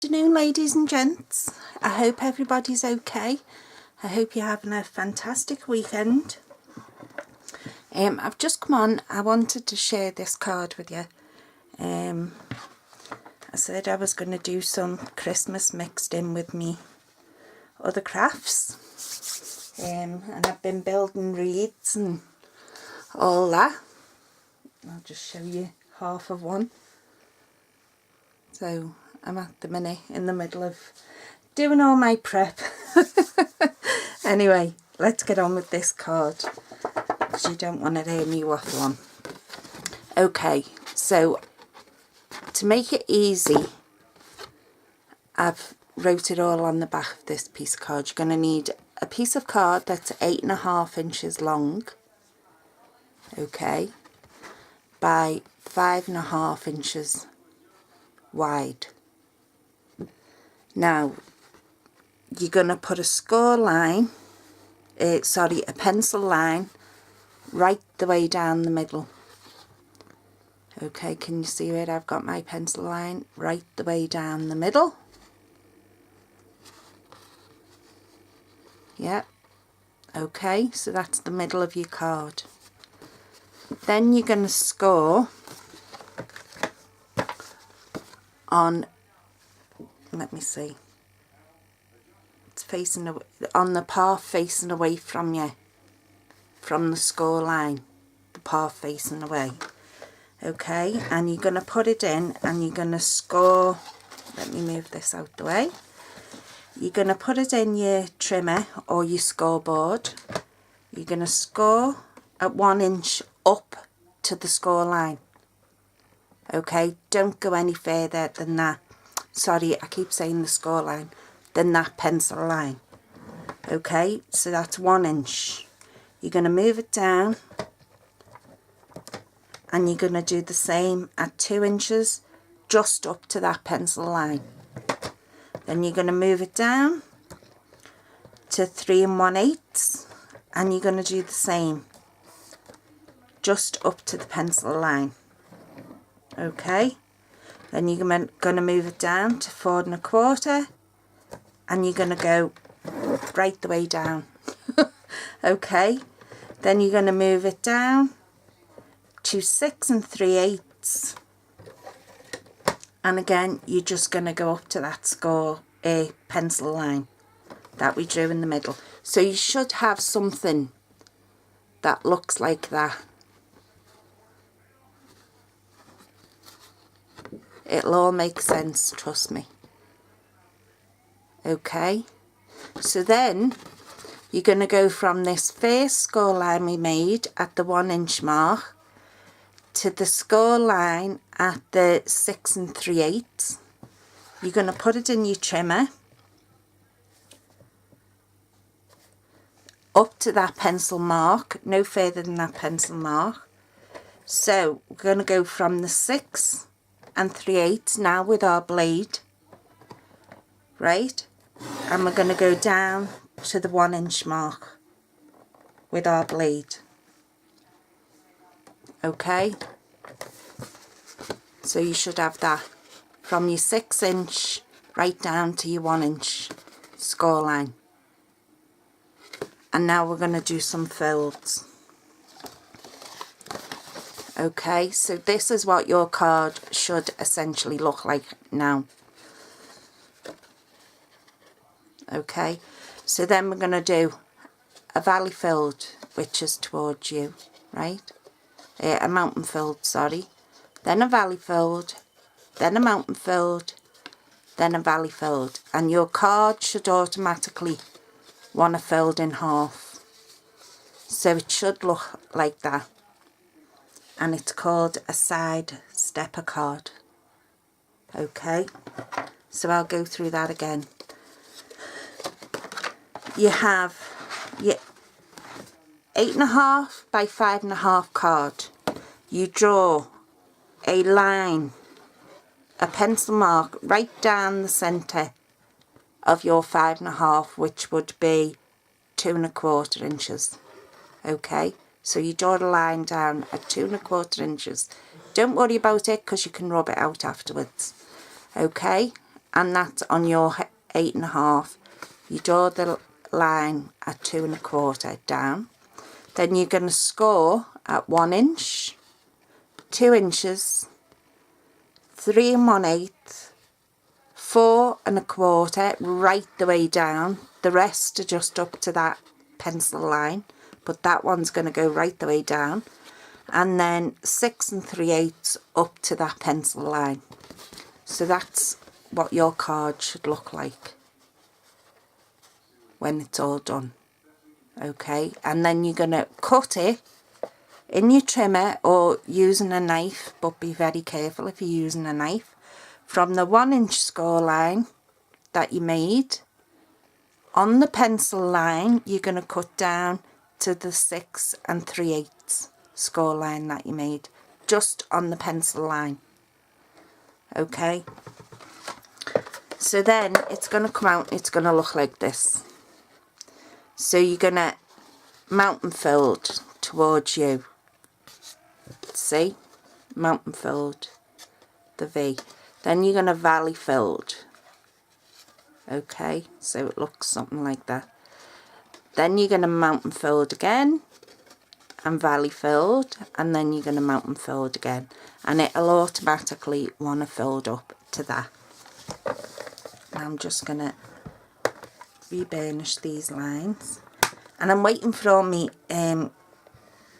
Good afternoon, ladies and gents. I hope everybody's okay. I hope you're having a fantastic weekend. I've just come on. I wanted to share this card with you. I said I was going to do some Christmas mixed in with me other crafts. And I've been building wreaths and all that. I'll just show you half of one. So I'm at the minute in the middle of doing all my prep. Anyway, let's get on with this card, because you don't want to hear me waffle on. Okay, so to make it easy, I've wrote it all on the back of this piece of card. You're going to need a piece of card that's 8.5 inches long, okay, by 5.5 inches wide. Now you're going to put a score line, a pencil line right the way down the middle. Okay, can you see where I've got my pencil line? Right the way down the middle. Yep. Okay, so that's the middle of your card. Then you're going to score on, let me see, it's facing on the part facing away from you, from the score line, the part facing away. Okay, and you're going to put it in and you're going to score, let me move this out the way, you're going to put it in your trimmer or your scoreboard. You're going to score at 1 inch up to the score line. Okay, don't go any further than that. Sorry, I keep saying the score line, than that pencil line. Okay, so that's 1 inch. You're going to move it down and you're going to do the same at 2 inches just up to that pencil line. Then you're going to move it down to 3 1/8 and you're going to do the same just up to the pencil line. Okay, then you're going to move it down to 4 1/4 and you're going to go right the way down. Okay, then you're going to move it down to 6 3/8 and again you're just going to go up to that score pencil line that we drew in the middle. So you should have something that looks like that. It'll all make sense, trust me. Okay, so then you're going to go from this first score line we made at the 1 inch mark to the score line at the 6 3/8. You're going to put it in your trimmer up to that pencil mark, no further than that pencil mark. So we're going to go from the 6 3/8 now with our blade, right, and we're going to go down to the 1 inch mark with our blade. Okay, so you should have that from your 6 inch right down to your 1 inch score line. And now we're going to do some folds. Okay, so this is what your card should essentially look like now. Okay, so then we're going to do a valley fold, which is towards you, right? A mountain fold, sorry. Then a valley fold, then a mountain fold, then a valley fold. And your card should automatically want to fold in half. So it should look like that. And it's called a side stepper card. Okay, so I'll go through that again. You have your 8.5 by 5.5 card. You draw a line, a pencil mark right down the centre of your 5.5, which would be 2 1/4 inches. Okay, so you draw the line down at 2 1/4 inches. Don't worry about it because you can rub it out afterwards. Okay, and that's on your 8.5. You draw the line at 2 1/4 down. Then you're going to score at 1 inch, 2 inches, 3 1/8, 4 1/4 right the way down. The rest are just up to that pencil line, but that one's going to go right the way down. And then 6 3/8 up to that pencil line. So that's what your card should look like when it's all done. Okay, and then you're going to cut it in your trimmer or using a knife, but be very careful if you're using a knife, from the 1 inch score line that you made. On the pencil line, you're going to cut down to the 6 3/8 score line that you made, just on the pencil line. Okay, so then it's going to come out, it's going to look like this. So you're going to mountain fold towards you. See? Mountain fold, the V. Then you're going to valley fold. Okay, so it looks something like that. Then you're going to mountain fold again and valley fold, and then you're going to mountain fold again, and it'll automatically want to fold up to that. Now I'm just going to re-burnish these lines, and I'm waiting for all my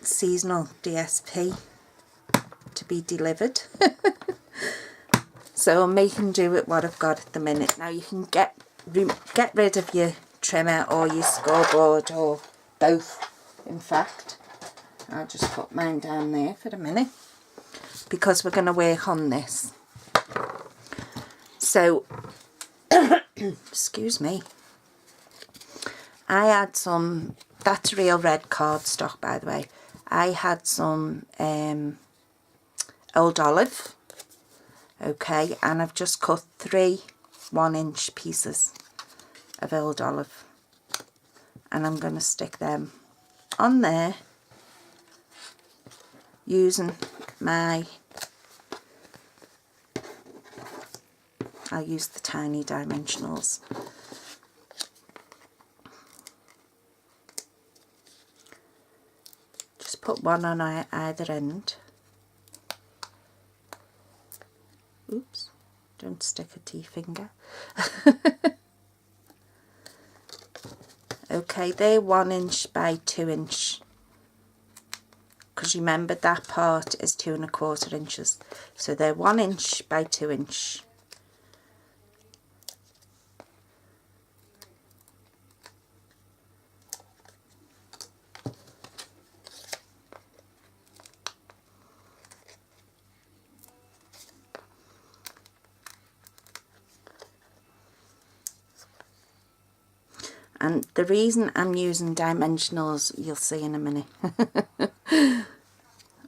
seasonal DSP to be delivered. So I'm making do with what I've got at the minute. Now you can get rid of your trimmer or your scoreboard, or both in fact. I'll just put mine down there for a minute because we're going to work on this. So excuse me, I had some, that's real red cardstock by the way. I had some old olive, okay, and I've just cut 3 1 inch pieces of old olive, and I'm going to stick them on there using my, I'll use the tiny dimensionals. Just put one on either end. Oops, don't stick a tea finger. Okay, they're 1 inch by 2 inch. Because remember that part is 2 1/4 inches. So they're 1 inch by 2 inch. And the reason I'm using dimensionals, you'll see in a minute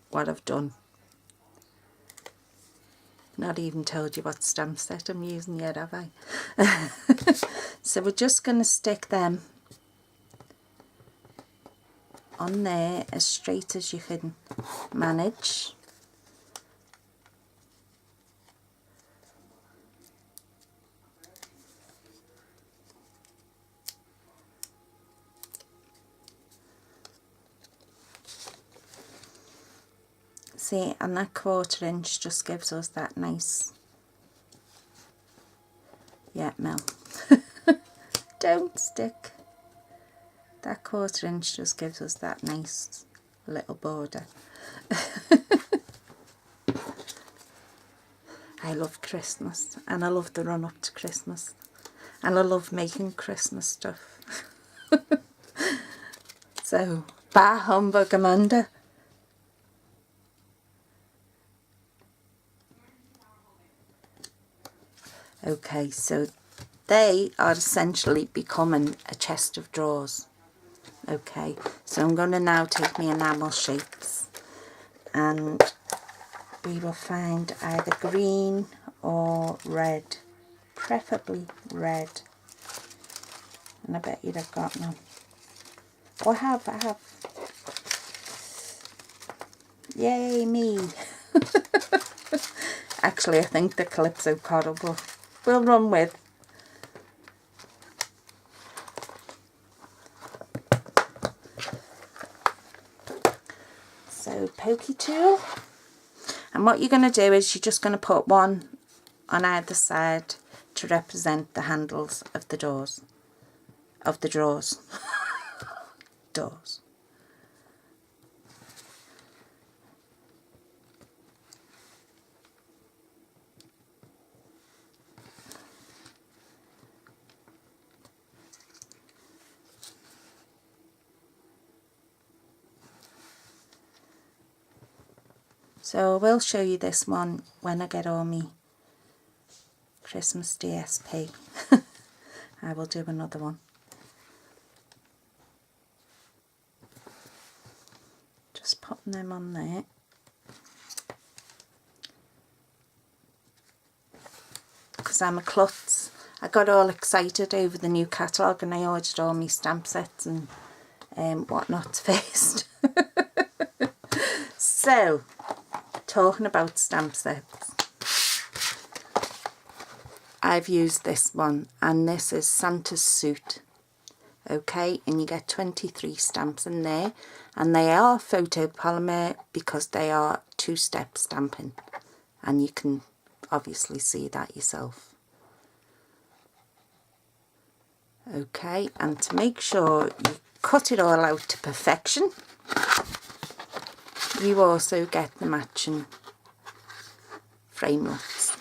what I've done. Not even told you what stamp set I'm using yet, have I? So we're just going to stick them on there as straight as you can manage. See, and that 1/4 inch just gives us that nice, yeah, Mel, don't stick, that 1/4 inch just gives us that nice little border. I love Christmas, and I love the run up to Christmas, and I love making Christmas stuff. So, bah humbug, Amanda. Okay, so they are essentially becoming a chest of drawers. Okay, so I'm going to now take my enamel sheets, and we will find either green or red, preferably red. And I bet you'd have got none. Oh, I have. Yay, me. Actually, I think the Calypso Coral we'll run with. So pokey tool, and what you're going to do is you're just going to put one on either side to represent the handles of the doors, doors. So I will show you this one when I get all my Christmas DSP. I will do another one. Just popping them on there. Because I'm a klutz. I got all excited over the new catalogue and I ordered all my stamp sets and whatnot first. So, talking about stamp sets, I've used this one, and this is Santa's Suit. Okay, and you get 23 stamps in there, and they are photopolymer because they are two-step stamping, and you can obviously see that yourself. Okay, and to make sure you cut it all out to perfection, you also get the matching framelits.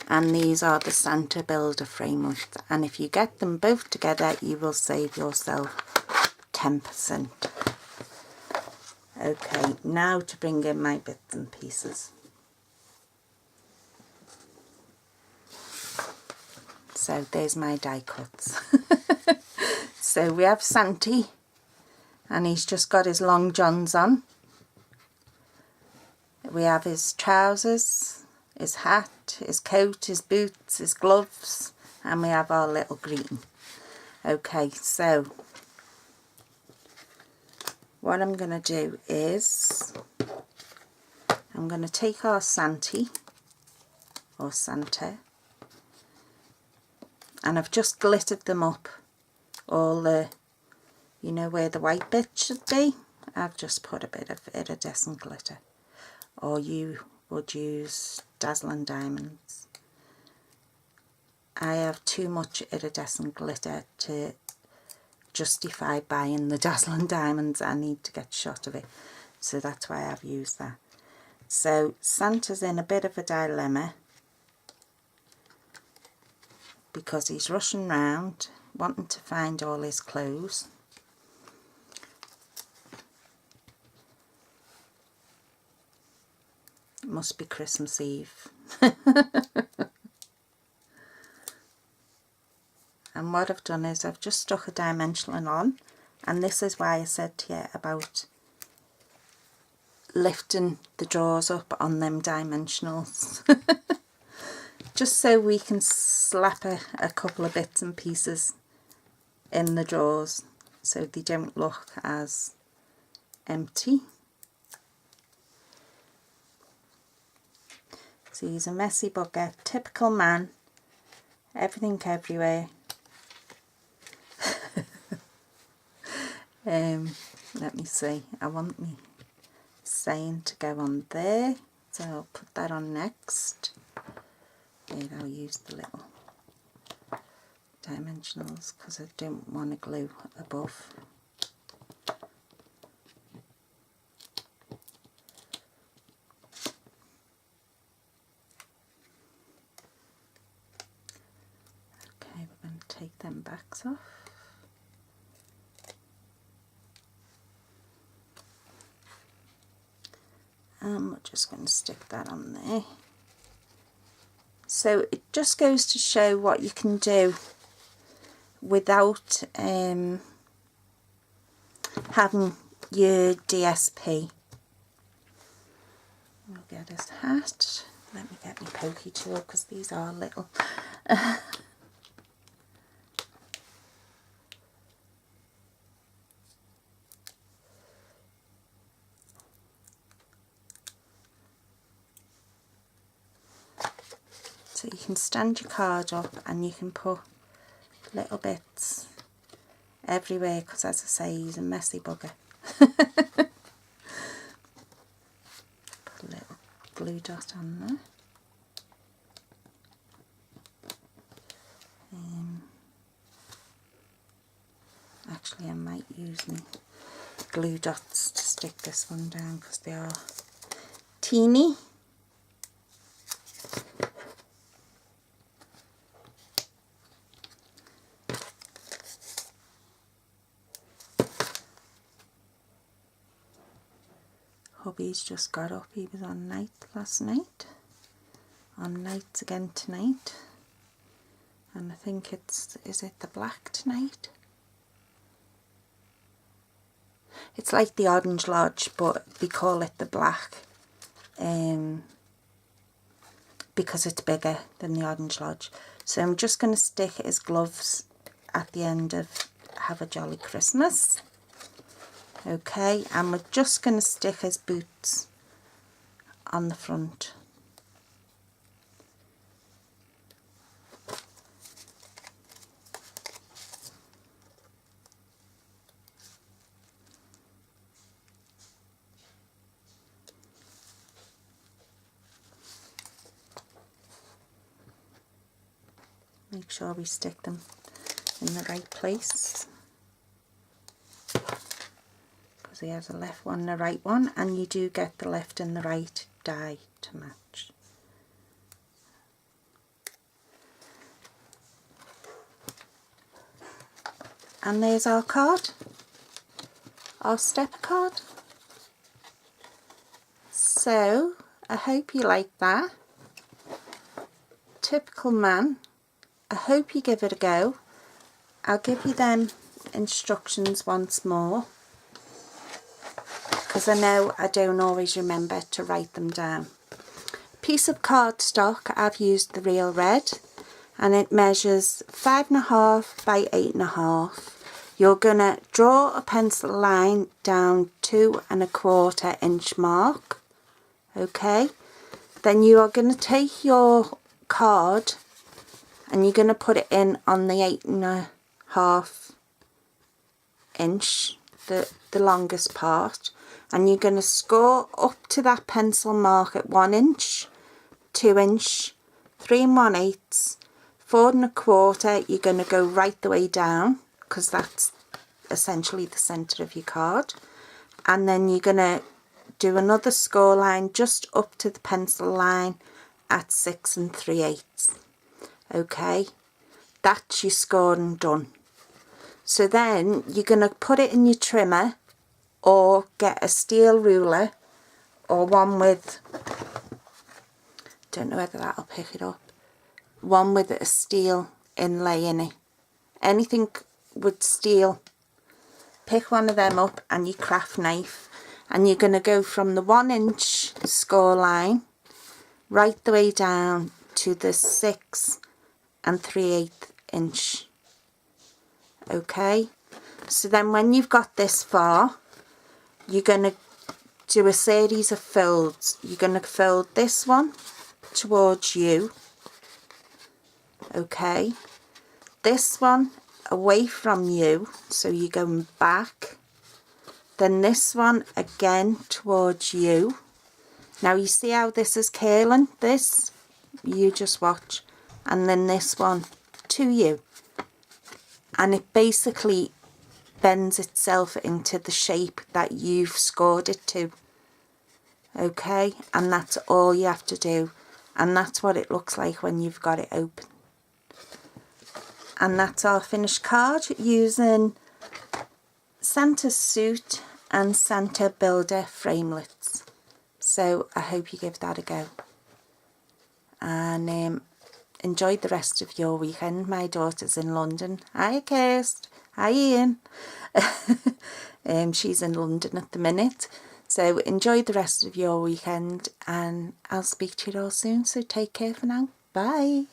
And these are the Santa Builder framelits, and if you get them both together you will save yourself 10%. Okay, now to bring in my bits and pieces. So there's my die cuts. So we have Santy, and he's just got his long johns on. We have his trousers, his hat, his coat, his boots, his gloves, and we have our little greeting. Okay, so what I'm going to do is I'm going to take our Santy, or Santa, and I've just glittered them up, all the, you know where the white bit should be, I've just put a bit of iridescent glitter, or you would use dazzling diamonds. I have too much iridescent glitter to justify buying the dazzling diamonds. I need to get a shot of it, so that's why I've used that. So Santa's in a bit of a dilemma because he's rushing round wanting to find all his clothes. It must be Christmas Eve. And what I've done is I've just stuck a dimensional on, and this is why I said to you about lifting the drawers up on them dimensionals. Just so we can slap a couple of bits and pieces in the drawers so they don't look as empty. So he's a messy bugger, typical man, everything everywhere. Let me see, I want me saying to go on there, so I'll put that on next. Here, I'll use the little dimensionals because I don't want to glue above. Okay, we're going to take them backs off. And we're just going to stick that on there. So it just goes to show what you can do without having your DSP. We'll get his hat. Let me get my pokey tool because these are little. stand your card up and you can put little bits everywhere, because as I say, he's a messy bugger. Put a little glue dot on there. Actually, I might use my glue dots to stick this one down because they are teeny. Hubby's just got up. He was on night last night, on nights again tonight, and I think is it the black tonight? It's like the Orange Lodge, but we call it the black because it's bigger than the Orange Lodge. So I'm just going to stick his gloves at the end of Have a Jolly Christmas. Okay, and we're just going to stick his boots on the front. Make sure we stick them in the right place, because he has a left one and a right one, and you do get the left and the right die to match. And there's our card, our stepper card. So I hope you like that. Typical man. I hope you give it a go. I'll give you them instructions once more, because I know I don't always remember to write them down. Piece of cardstock, I've used the Real Red, and it measures 5.5 by 8.5. You're going to draw a pencil line down 2.25 inch mark. Okay, then you are going to take your card and you're going to put it in on the 8.5 inch, the longest part, and you're going to score up to that pencil mark at 1 inch, 2 inch, 3 1/8, 4 1/4. You're going to go right the way down, because that's essentially the centre of your card, and then you're going to do another score line just up to the pencil line at 6 3/8. Okay, that's your scored and done. So then you're going to put it in your trimmer, or get a steel ruler, or one with, don't know whether that'll pick it up, one with a steel inlay in it. Anything with steel, pick one of them up, and your craft knife, and you're going to go from the 1 inch score line right the way down to the 6 3/8 inch. Okay, so then when you've got this far, you're going to do a series of folds. You're going to fold this one towards you, okay, this one away from you, so you're going back, then this one again towards you. Now you see how this is curling, this, you just watch, and then this one to you, and it basically bends itself into the shape that you've scored it to. Okay, and that's all you have to do, and that's what it looks like when you've got it open. And that's our finished card using Santa's Suit and Santa Builder framelits. So I hope you give that a go, and enjoy the rest of your weekend. My daughter's in London. Hi Kirst. Hi Ian. She's in London at the minute. So enjoy the rest of your weekend, and I'll speak to you all soon. So take care for now. Bye.